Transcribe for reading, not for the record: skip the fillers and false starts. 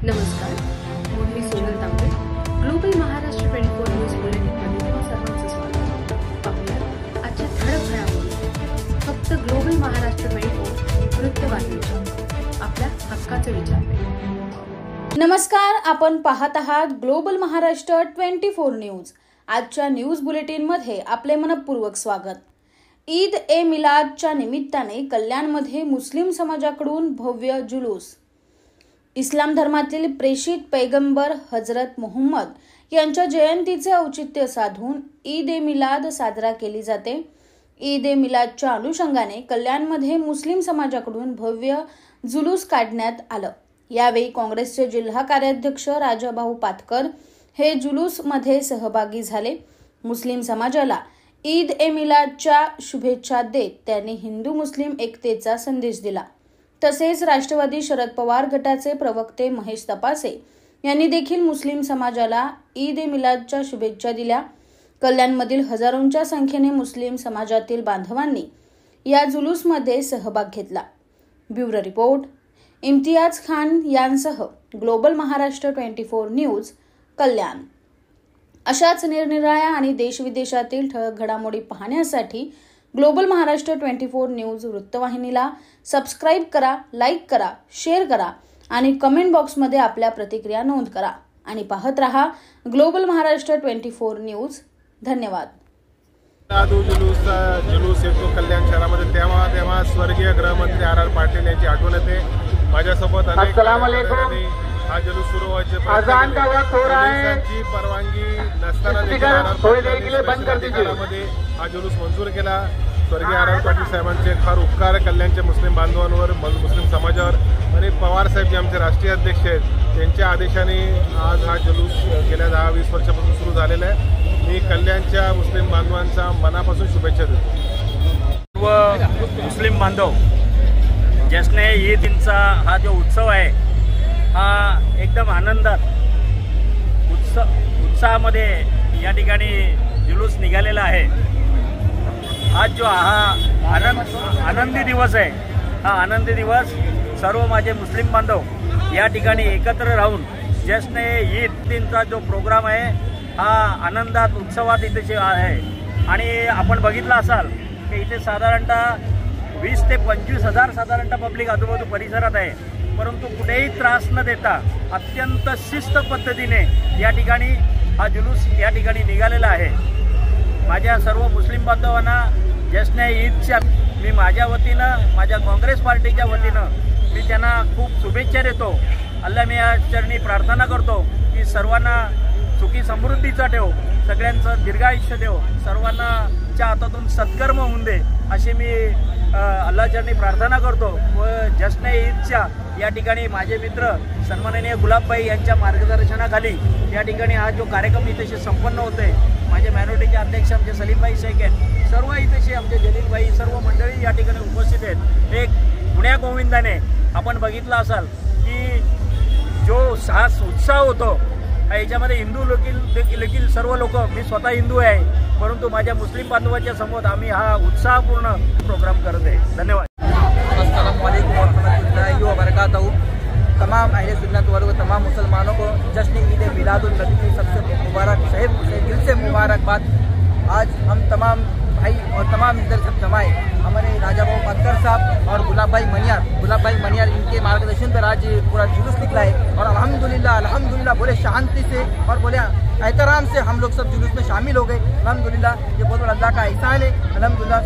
नमस्कार, मी सोनल तांबे. Global Maharashtra 24 news बुलेटिनमध्ये तुम्हा सर्वांचं स्वागत. पाहूया आजच्या ठळक घडामोडी. फक्त ग्लोबल महाराष्ट्र 24 वृत्तवाहिनीच्या आपल्या हक्काचे विचार. नमस्कार, आपण पाहत आहात ग्लोबल महाराष्ट्र 24 न्यूज. आजच्या न्यूज बुलेटिनमध्ये आपले मनपूर्वक स्वागत. ईद ए मिलादच्या निमित्ताने कल्याणमध्ये मुस्लिम समाजाकडून भव्य जुलूस. इस्लाम धर्मातील प्रेषित पैगंबर हजरत मुहम्मद यांच्या जयंतीचे औचित्य साधून ईद ए मिलाद साजरा केली जाते. ईद ए मिलादच्या अनुषंगाने कल्याणमध्ये मुस्लिम समाजाकडून भव्य जुलूस काढण्यात आलं. यावेळी काँग्रेसचे जिल्हा कार्याध्यक्ष राजाभाऊ पातकर हे जुलूसमध्ये सहभागी झाले. मुस्लिम समाजाला ईद ए मिलादच्या शुभेच्छा देत त्यांनी हिंदू मुस्लिम एकतेचा संदेश दिला. तसेच राष्ट्रवादी शरद पवार गटाचे प्रवक्ते महेश तपासे यांनी देखील मुस्लिम समाजाला ईद ए मिलादच्या शुभेच्छा दिल्या. कल्याणमधील हजारोंच्या संख्येने मुस्लिम समाजातील बांधवांनी या जुलूसमध्ये सहभाग घेतला. ब्युरो रिपोर्ट इम्तियाज खान यांसह ग्लोबल महाराष्ट्र 24 न्यूज, कल्याण. अशाच निरनिराळ्या आणि देशविदेशातील ठळक घडामोडी पाहण्यासाठी ग्लोबल महाराष्ट्र 24 न्यूज वृत्तवाहिनीला सबस्क्राईब करा, लाईक करा, शेअर करा आणि कमेंट बॉक्समध्ये आपल्या प्रतिक्रिया नोंद करा आणि पाहत रहा ग्लोबल महाराष्ट्र 24 न्यूज. धन्यवाद. जुलूस येतो कल्याण शहरामध्ये, तेव्हा स्वर्गीय गृहमंत्री आर पाटील यांची आठवण येते. माझ्यासोबत अनेक हा जुलूस सुरू व्हायचे परवानगी नसताना हा जुलूस मंजूर केला. स्वर्गीय आर पाटील साहेबांचे फार उपकार कल्याणच्या मुस्लिम बांधवांवर, मुस्लिम समाजावर आणि पवार साहेब जे आमचे राष्ट्रीय अध्यक्ष आहेत त्यांच्या आदेशाने आज हा जुलूस गेल्या 10-20 वर्षापासून सुरू झालेला आहे. मी कल्याणच्या मुस्लिम बांधवांचा मनापासून शुभेच्छा देतो. सर्व मुस्लिम बांधव जश्न ईदचा हा जो उत्सव आहे हा एकदम आनंदात उत्साहामध्ये या ठिकाणी जुलूस निघालेला आहे. आज जो हा आनंदी दिवस आहे, हा आनंदी दिवस सर्व माझे मुस्लिम बांधव या ठिकाणी एकत्र राहून जश्न ईदचा जो प्रोग्राम आहे हा आनंदात उत्सवात इथे आहे. आणि आपण बघितलं असाल की इथे साधारणतः 20 ते 25 हजार साधारणतः पब्लिक आजूबाजू परिसरात आहे. परंतु कुठेही त्रास न देता अत्यंत शिस्त पद्धतीने या ठिकाणी हा जुलूस या ठिकाणी निघालेला आहे. माझ्या सर्व मुस्लिम बांधवांना जश्न ईदच्या मी माझ्या वतीनं, माझ्या काँग्रेस पार्टीच्या वतीनं मी त्यांना खूप शुभेच्छा देतो. अल्लाह मी या चरणी प्रार्थना करतो की सर्वांना सुखी समृद्धीचा ठेव, सगळ्यांचं दीर्घायुष्य देव, सर्वांनाच्या हातातून सत्कर्म होऊन दे अशी मी अल्लाह चरणी प्रार्थना करतो. व जश्न ईदच्या या ठिकाणी माझे मित्र सन्माननीय गुलाबभाई यांच्या मार्गदर्शनाखाली या ठिकाणी हा जो कार्यक्रम इथेशी संपन्न होतोय. माझे मायनॉरिटीचे अध्यक्ष आमचे सलीमभाई शेख आहेत, सर्व इथेशी आमचे जलीलभाई, सर्व मंडळी या ठिकाणी उपस्थित आहेत. एक गुण्या गोविंदाने आपण बघितलं असाल की जो साहस उत्साह होतो याच्यामध्ये हिंदू देखील सर्व लोक, मी स्वतः हिंदू आहे परंतु माझ्या मुस्लिम बांधवांच्या समोर आम्ही हा उत्साहपूर्ण प्रोग्राम करत आहे. धन्यवाद. अस्सलामु अलैकुम वरहमतुल्लाहि वबरकातहू. तमाम अहले सुन्नत वर्ग, तमाम मुसलमानों को जश्न ईद मिलादुन नबी की सबसे मुबारक दिल से मुबारकबाद. आज हम तमाम भाई और तमाम इधर सब जमाए, हमारे राजाभाऊ पातकर साहब और गुलाब भाई मनियार इनके मार्गदर्शन पर आज पूरा जुलूस निकला है. और अल्हम्दुलिल्लाह बोले शांति से और बोले एहतराम से हम लोग सब जुलूस में शामिल हो गए. अल्हम्दुलिल्लाह ये बहुत बड़ा अल्लाह का एहसान है. अल्हम्दुलिल्लाह